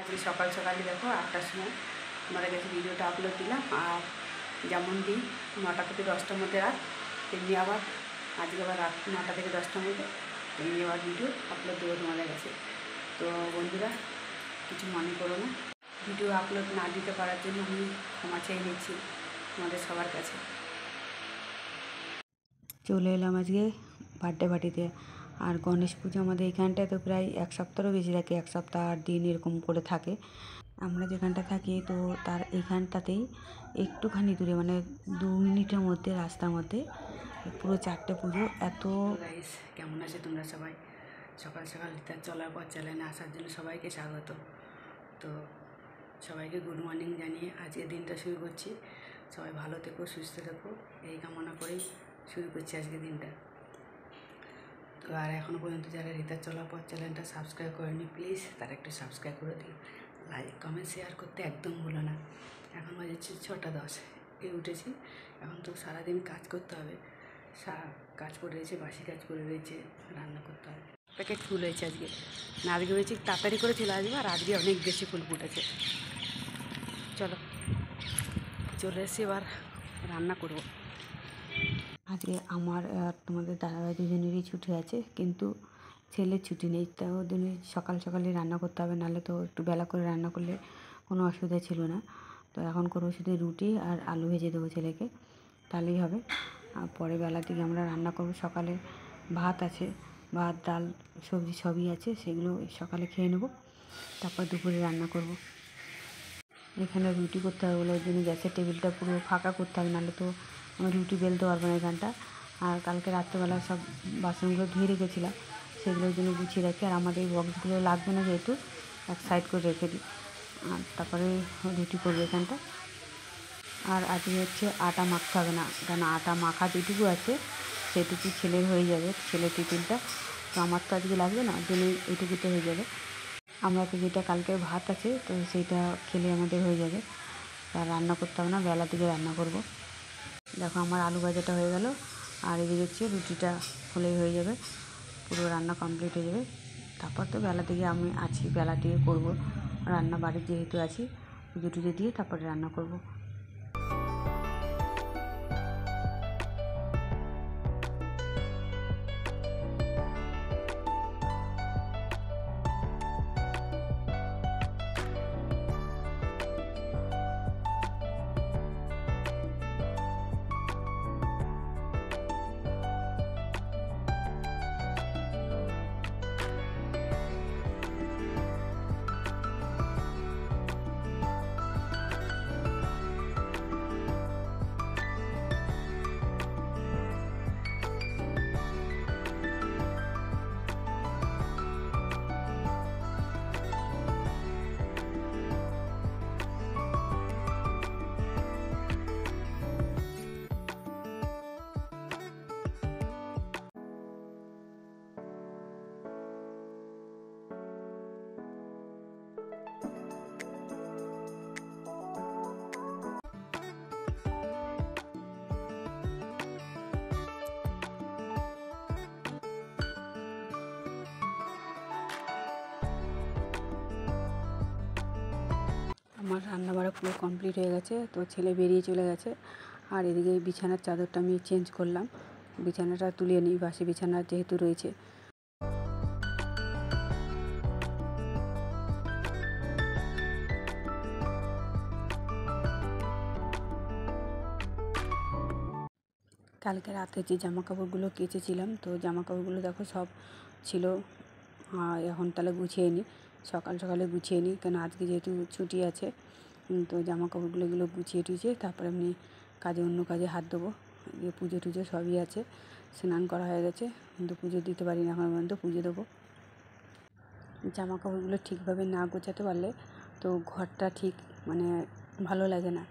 আজকে সকাল সকালই দেখো 8টার সময় তোমাদের কাছে ভিডিওটা আপলোড দিলাম। আর যেমন দিন 9টা থেকে 10টার মধ্যে রাত, তেমনি আবার আজকে আবার রাত 9টা থেকে 10টার মধ্যে তেমনি আবার ভিডিও আপলোড দেবো তোমাদের কাছে। তো বন্ধুরা কিছু মনে করো না, ভিডিও আপলোড না দিতে পারার জন্য আমি ক্ষমা চেয়ে নিচ্ছি তোমাদের সবার কাছে। চলে এলাম আজকে বার্থডে পার্টিতে। আর গণেশ পুজো আমাদের এখানটায় তো প্রায় 1 সপ্তাহেরও বেশি থাকে, 1 সপ্তাহ 8 দিন এরকম করে থাকে। আমরা যেখানটা থাকি তো তার এইখানটাতেই একটুখানি দূরে, মানে 2 মিনিটের মধ্যে রাস্তার মধ্যে পুরো 4টে পুজো। এত গাইস কেমন আছে তোমরা সবাই? সকাল সকাল তার চলার পর চ্যানেলে আসার জন্য সবাইকে স্বাগত। তো সবাইকে গুড মর্নিং জানিয়ে আজকের দিনটা শুরু করছি। সবাই ভালো থেকো, সুস্থ থেকো, এই কামনা করেই শুরু করছি আজকের দিনটা। তো আর এখনও পর্যন্ত যারা রিতার চলার পর চ্যানেলটা সাবস্ক্রাইব করেনি, প্লিজ তারা একটু সাবস্ক্রাইব করে দিও। লাইক কমেন্ট শেয়ার করতে একদম ভুলো না। এখন বাজছে 6টা 10 এই উঠেছি। এখন তো সারাদিন কাজ করতে হবে, কাজ করে রয়েছে, বাসি কাজ করে রয়েছে, রান্না করতে হবে। প্যাকেট ফুল হয়েছে আজকে, না আজকে হয়েছে তাড়াতাড়ি করে চলে আসবে, আর আজকে অনেক বেশি ফুল ফুটেছে। চলো চলে এসে এবার রান্না করবো। আজকে আমার তোমাদের দাদাভাই দুজনেরই ছুটি আছে, কিন্তু ছেলের ছুটি নেই। তো ওদের সকাল সকালে রান্না করতে হবে, নাহলে তো একটু বেলা করে রান্না করলে কোনো অসুবিধা ছিল না। তো এখন করবো শুধু রুটি আর আলু ভেজে দেবো ছেলেকে, তাহলেই হবে। আর পরে বেলা থেকে আমরা রান্না করবো। সকালে ভাত আছে, ভাত ডাল সবজি সবই আছে, সেগুলো সকালে খেয়ে নেবো, তারপর দুপুরে রান্না করব। এখানে রুটি করতে হবে বলে ওই জন্য গ্যাসের টেবিলটা পুরো ফাঁকা করতে হবে, নাহলে তো আমি রুটি বেলতে পারবো না এখানটা। আর কালকে রাত্রেবেলা সব বাসনগুলো ধুয়ে রেখেছিলাম, সেগুলোর জন্য গুছিয়ে রাখি। আর আমাদের এই বক্সগুলো লাগবে না যেহেতু, এক সাইড করে রেখে দিই। আর তারপরে রুটি করবো এখানটা। আর আজকে হচ্ছে আটা মাখতে হবে না, কারণ আটা মাখা যেটুকু আছে সেটুকু ছেলের হয়ে যাবে, ছেলের টিফিনটা। তো আমার তো আজকে লাগবে না, জন্য এইটুকুতে হয়ে যাবে। আমরা তো যেটা কালকের ভাত আছে তো সেইটা খেলে আমাদের হয়ে যাবে, আর রান্না করতে হবে না, বেলা থেকে রান্না করব। দেখো আমার আলু ভাজাটা হয়ে গেল, আর এদিকে হচ্ছে রুটিটা হলেই হয়ে যাবে, পুরো রান্না কমপ্লিট হয়ে যাবে। তারপর তো বেলা থেকে আমি আছি, বেলা থেকে করবো রান্না, বাড়ি যেহেতু আছি পুজো টুজো দিয়ে তারপরে রান্না করব। আমার রান্নাবাড়া পুরো কমপ্লিট হয়ে গেছে, তো ছেলে বেরিয়ে চলে গেছে। আর এদিকে বিছানার চাদরটা আমি চেঞ্জ করলাম, বিছানাটা তুলে নিই, বাসি বিছানা যেহেতু রয়েছে। কালকে রাতে যে জামা কাপড়গুলো কেচেছিলাম, তো জামা কাপড়গুলো দেখো সব ছিল। এখন তাহলে গুছিয়ে নিই, সকাল সকালে গুছিয়ে নিই, কেন আজকে যেহেতু ছুটি আছে। তো জামা কাপড়গুলো এগুলো গুছিয়ে টুছিয়ে তারপরে আমি অন্য কাজে হাত দেবো। পুজো টুজো সবই আছে, স্নান করা হয়ে গেছে, কিন্তু পুজো দিতে পারি না এখন পর্যন্ত, পুজো দেবো। জামা কাপড়গুলো ঠিকভাবে না গোছাতে পারলে তো ঘরটা ঠিক মানে ভালো লাগে না,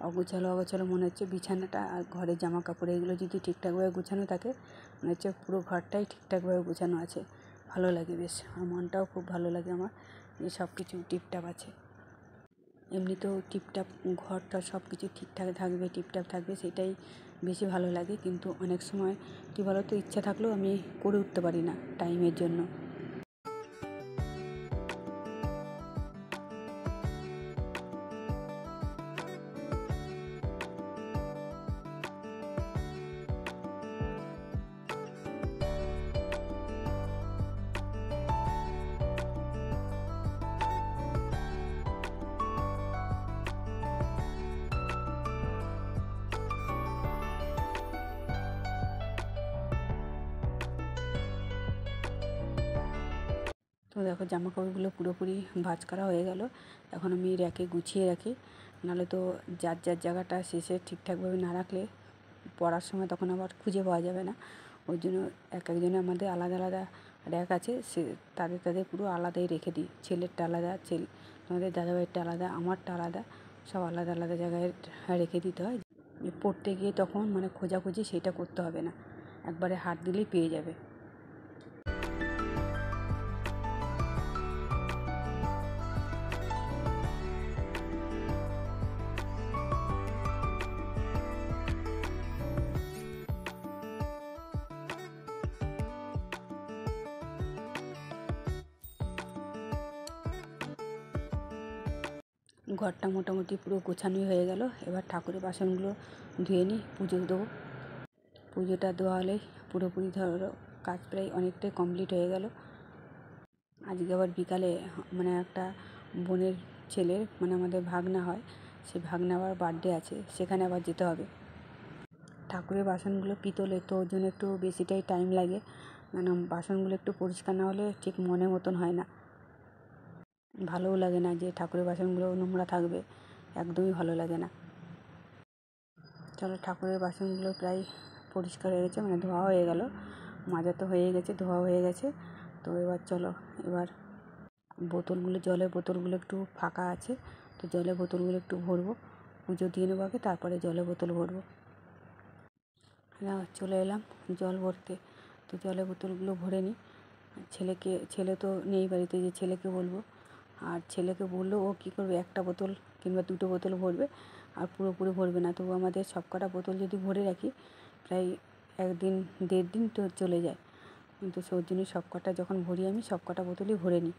অগোছালো অগোছালো মনে হচ্ছে। বিছানাটা আর ঘরের জামা কাপড় এগুলো যদি ঠিকঠাকভাবে গোছানো থাকে, মনে হচ্ছে পুরো ঘরটাই ঠিকঠাকভাবে গোছানো আছে, ভালো লাগে বেশ। আর মনটাও খুব ভালো লাগে আমার, যে সব কিছু টিপটাপ আছে। এমনিতেও টিপটাপ ঘরটা সব কিছু ঠিকঠাক থাকবে, টিপটাপ থাকবে, সেটাই বেশি ভালো লাগে। কিন্তু অনেক সময় কী বলো তো, ইচ্ছা থাকলেও আমি করে উঠতে পারি না টাইমের জন্য। তো দেখো জামা কাপড়গুলো পুরোপুরি ভাঁজ করা হয়ে গেল। এখন আমি র্যাকে গুছিয়ে রাখি, নাহলে তো যার যার জায়গাটা শেষে ঠিকঠাকভাবে না রাখলে পরার সময় তখন আবার খুঁজে পাওয়া যাবে না। ওই জন্য এক একজনের আমাদের আলাদা আলাদা র্যাক আছে, সে তাদের পুরো আলাদাই রেখে দিই। ছেলেরটা আলাদা, আমাদের দাদাভাইয়েরটা আলাদা, আমারটা আলাদা, সব আলাদা আলাদা জায়গায় রেখে দিতে হয়। পড়তে গিয়ে তখন মানে খোঁজাখুঁজি সেটা করতে হবে না, একবারে হাত দিলেই পেয়ে যাবে। ঘরটা মোটামুটি পুরো গোছানোই হয়ে গেল। এবার ঠাকুরের বাসনগুলো ধুয়ে নিই, পুজো দেবো। পুজোটা দেওয়া হলেই পুরোপুরি ধরো কাজ প্রায় অনেকটাই কমপ্লিট হয়ে গেল। আজকে আবার বিকালে মানে একটা বোনের ছেলের মানে আমাদের ভাগনা হয়, সেই ভাগনা আবার বার্থডে আছে, সেখানে আবার যেতে হবে। ঠাকুরের বাসনগুলো পিতলের, তো ওর জন্য একটু বেশিটাই টাইম লাগে, মানে বাসনগুলো একটু পরিষ্কার না হলে ঠিক মনের মতন হয় না, ভালোও লাগে না যে ঠাকুরের বাসনগুলো নোংরা থাকবে, একদমই ভালো লাগে না। চলো, ঠাকুরের বাসনগুলো প্রায় পরিষ্কার হয়ে গেছে, মানে ধোয়া হয়ে গেল, মাজা তো হয়ে গেছে, ধোয়া হয়ে গেছে। তো এবার চলো, এবার বোতলগুলো, জলের বোতলগুলো একটু ফাঁকা আছে, তো জলের বোতলগুলো একটু ভরবো, পুজো দিয়ে নেবো আগে, তারপরে জলের বোতল ভরবো। চলে এলাম জল ভরতে, তো জলের বোতলগুলো ভরে নিই। ছেলে তো নেই বাড়িতে, যে ছেলেকে বলবো, আর ছেলেকে বললেও ও কী করবে, একটা বোতল কিংবা দুটো বোতল ভরবে, আর পুরোপুরি ভরবে না। তবু আমাদের সব কটা বোতল যদি ভরে রাখি প্রায় 1 দিন 1.5 দিন তো চলে যায়, কিন্তু সেই জন্য সব কটা যখন ভরি আমি সব কটা বোতলই ভরে নিই।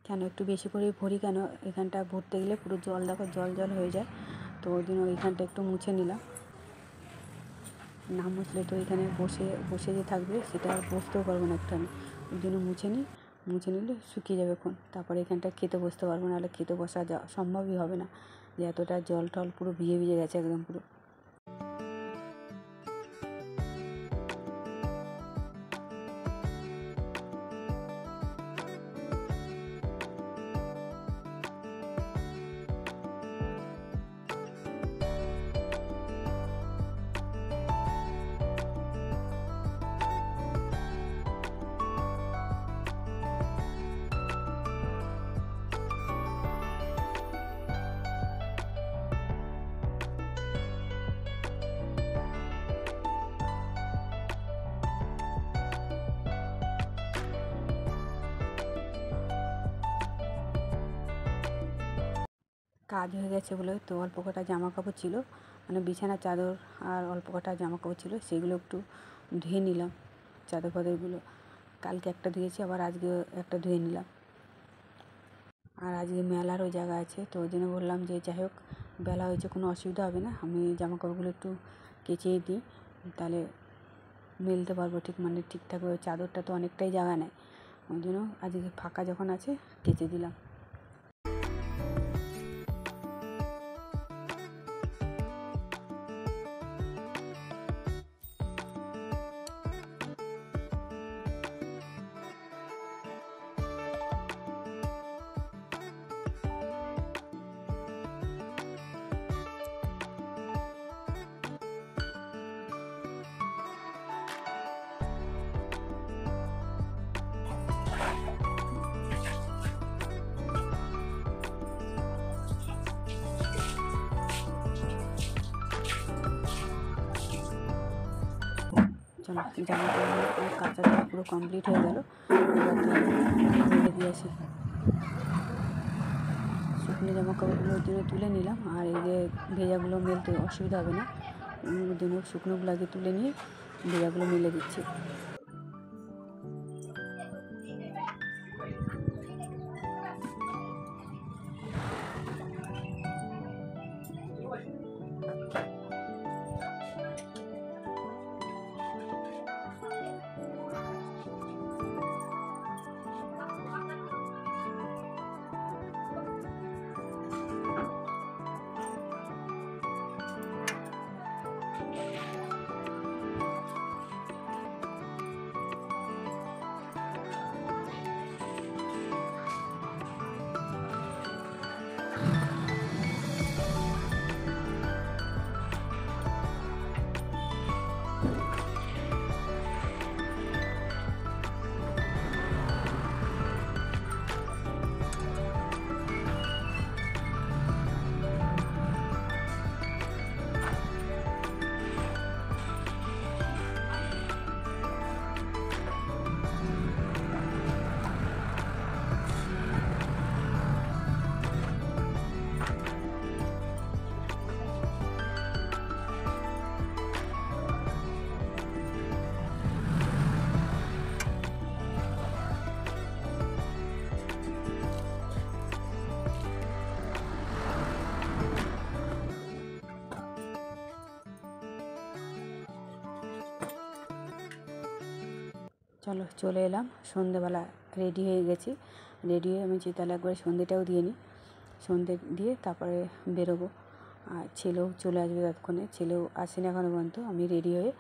কেন একটু বেশি করে ভরি, কেন এখানটা ভরতে গেলে পুরো জল দেখো জল জল হয়ে যায়, তো ওই জন্য ওইখানটা একটু মুছে নিলাম। না মুছলে তো এখানে বসে বসে যে থাকবে সেটা আর বসতেও পারবো না একটু, আমি ওই জন্য মুছে নিই, মুছে নিলে শুকিয়ে যাবে এখন, তারপরে এখানটা খেতে বসতে পারবো, নাহলে খেতে বসা সম্ভবই হবে না, যে এতটা জল টল পুরো ভিজে ভিজে গেছে একদম পুরো। কাজ হয়ে গেছে বলে তো অল্প কটা জামা কাপড় ছিল, মানে বিছানার চাদর আর অল্প কটা জামা কাপড় ছিল, সেগুলো একটু ধুয়ে নিলাম। চাদর ফাদরগুলো কালকে একটা ধুয়েছি, আবার আজকে একটা ধুয়ে নিলাম। আর আজকে মেলারও জায়গা আছে, তো ওই জন্য বললাম যে যাই হোক, বেলা হয়েছে, কোনো অসুবিধা হবে না, আমি জামা কাপড়গুলো একটু কেচেই দিই, তাহলে মেলতে পারবো ঠিক, মানে ঠিকঠাকভাবে। চাদরটা তো অনেকটাই জায়গা নেয়, ওই জন্য আজকে ফাঁকা যখন আছে কেচে দিলাম। চলো জামা কাপড় কাঁচা ধোয়া পুরো কমপ্লিট হয়ে গেল। এবার তো মেলে দিয়ে আসি। শুকনো জামা কাপড়গুলোর জন্য তুলে নিলাম, আর এই যে ভেজাগুলো মেলতে অসুবিধা হবে না, ওর জন্য শুকনোগুলো আগে তুলে নিয়ে ভেজাগুলো মেলে দিচ্ছি। চলো চলে এলাম, সন্ধেবেলা রেডি হয়ে গেছি। রেডি হয়ে আমি তাহলে একবার সন্ধেটাও দিয়ে নিই। সন্ধে দিয়ে তারপরে বেরোবো, আর ছেলেও চলে আসবে ততক্ষণে। ছেলেও আসেনি এখনও পর্যন্ত। আমি রেডি হয়ে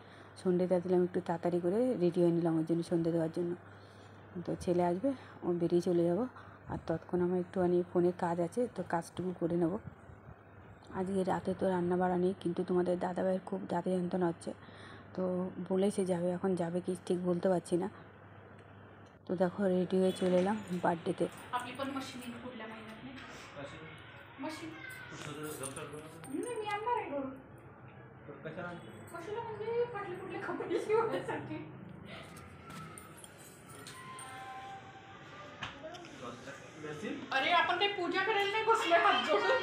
সন্ধেটা দিলাম, একটু তাড়াতাড়ি করে রেডি হয়ে নিলাম ওই জন্য, সন্ধে দেওয়ার জন্য। তো ছেলে আসবে, ও বেরিয়ে চলে যাব। আর ততক্ষণ আমার একটুখানি ফোনে কাজ আছে, তো কাজটুকু করে নেব। আজকে রাতে তো রান্না বাড়া নেই, কিন্তু তোমাদের দাদাভাইয়ের খুব দাঁতে যন্ত্রণা হচ্ছে, তো বলেছে যাবে, এখন যাবে কি ঠিক বলতে পারছি না। তো দেখো রেডি হয়ে चले एलाम बार्थडेते। अरे आपण काही पूजा करायला नाही बसलोय हात जोडून।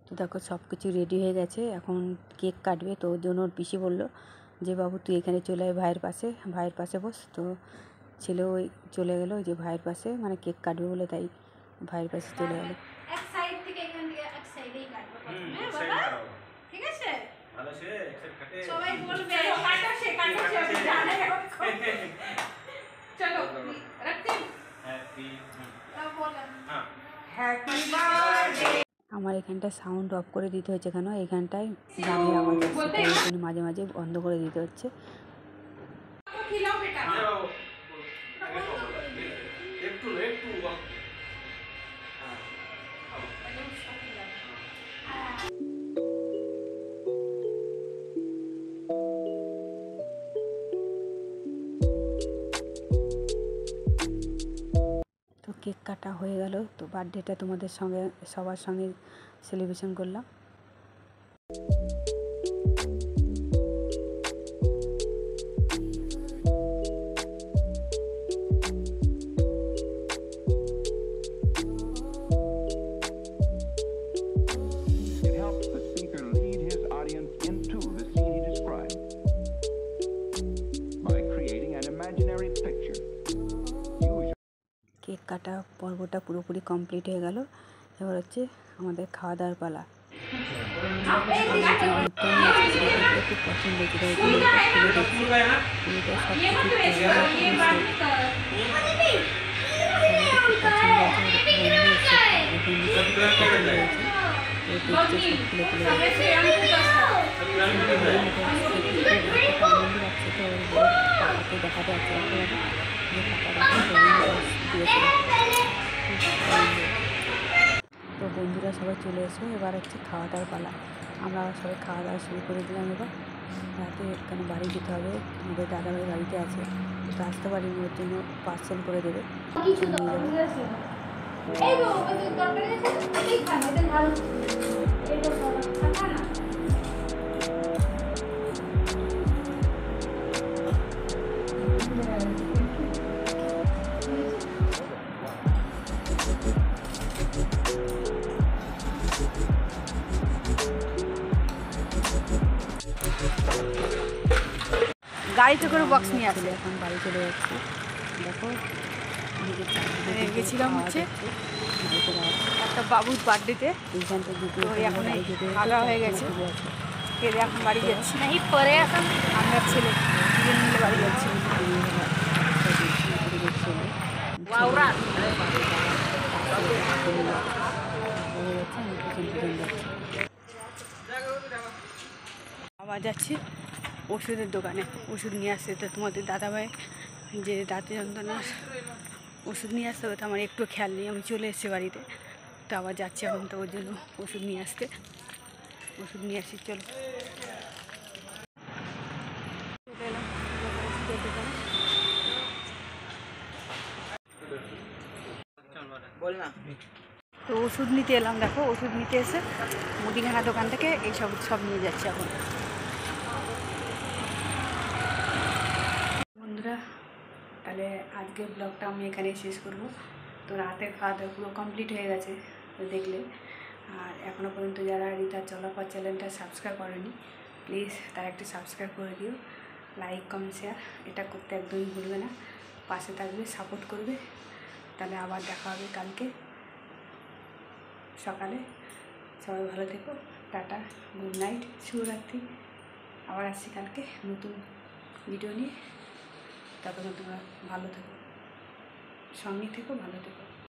তো দেখো সব কিছু রেডি হয়ে গেছে, এখন কেক কাটবে। তো ওর জন্য ওর পিসি বললো যে বাবু তুই এখানে চলে আয় ভাইয়ের পাশে বস। তো ছেলেও ওই চলে গেলো ওই যে ভাইয়ের পাশে, মানে কেক কাটবে বলে, তাই ভাইয়ের পাশে চলে গেলো। এক সাইড থেকে এখান থেকে এক সাইডেই কাটবো প্রথমে বাবা, ঠিক আছে? ভালো সে এক সাইড কাটে, সবাই বলবে কাটো সে জানে। চলো রাখতে হ্যাপি, বলেন হ্যাঁ হ্যাপি বার্থডে। আমার এখানটা সাউন্ড অফ করে দিতে হচ্ছে, কেন এইখানটায় গানের আওয়াজ আসছে, তাই এই জন্য মাঝে মাঝে বন্ধ করে দিতে হচ্ছে। তো কেক কাটা হয়ে গেল। তো বার্থডেটা তোমাদের সঙ্গে সবার সঙ্গে সেলিব্রেশন করলাম। It helps the speaker lead his audience into the scene he described by creating an imaginary picture. Cake কাটা পর্বটা পুরোপুরি কমপ্লিট হয়ে গেল। এবার হচ্ছে আমাদের খাওয়া দাওয়ার পালা। খুব পছন্দ হয়েছিল, দেখাতে যাচ্ছে তো বন্ধুরা সবাই চলে এসো, এবার হচ্ছে খাওয়া দাওয়ার পালা। আমরা সবাই খাওয়া দাওয়া শুরু করে দিলাম। এবার রাতে এখানে বাড়ি যেতে হবে, আমাদের দাদাভাই বাড়িতে আছে, তো আসতে পারিনি, ওর জন্য পার্সেল করে দেবে। গাড়িতে করে বক্স নিয়ে আসে। এখন বাড়ি চলে যাচ্ছি। দেখো গেছিলাম হচ্ছে একটা বাবুর বার্থডেতে, এইখানটা তো এখন খাওয়া হয়ে গেছে, খেয়ে এখন বাড়ি যাচ্ছি। না পরে এখন আমরা ছেলে দুজন মিলে বাড়ি যাচ্ছি। আবার যাচ্ছি ওষুধের দোকানে, ওষুধ নিয়ে আসতে। তো তোমাদের দাদাভাই যে দাঁতে যন্ত্রণার ওষুধ নিয়ে আসতে হবে, তো আমার একটু খেয়াল নেই, আমি চলে এসেছি বাড়িতে। তো আবার যাচ্ছি এখন, তো ওর জন্য ওষুধ নিয়ে আসতে, ওষুধ নিয়ে আসি। চলো চলে এলাম ওষুধের দোকানে। তো ওষুধ নিতে এলাম, দেখো ওষুধ নিতে এসে মুদিখানা দোকান থেকে এইসব সব নিয়ে যাচ্ছি এখন। বন্ধুরা, তাহলে আজকের ব্লগটা আমি এখানেই শেষ করব। তো রাতের খাওয়া দাওয়া পুরো কমপ্লিট হয়ে গেছে, তো দেখলে। আর এখনও পর্যন্ত যারা রিতা চলাপথ চ্যানেলটা সাবস্ক্রাইব করেনি, প্লিজ তারা একটু সাবস্ক্রাইব করে দিও। লাইক কমেন্ট শেয়ার এটা করতে একদমই ভুলবে না, পাশে থাকবে, সাপোর্ট করবে। তাহলে আবার দেখা হবে কালকে সকালে। সবাই ভালো থেকো, টাটা, গুড নাইট, শুভরাত্রি। আবার আসছি কালকে নতুন ভিডিও নিয়ে। ততক্ষণ তোমরা ভালো থেকো, সঙ্গে থেকো, ভালো থেকো।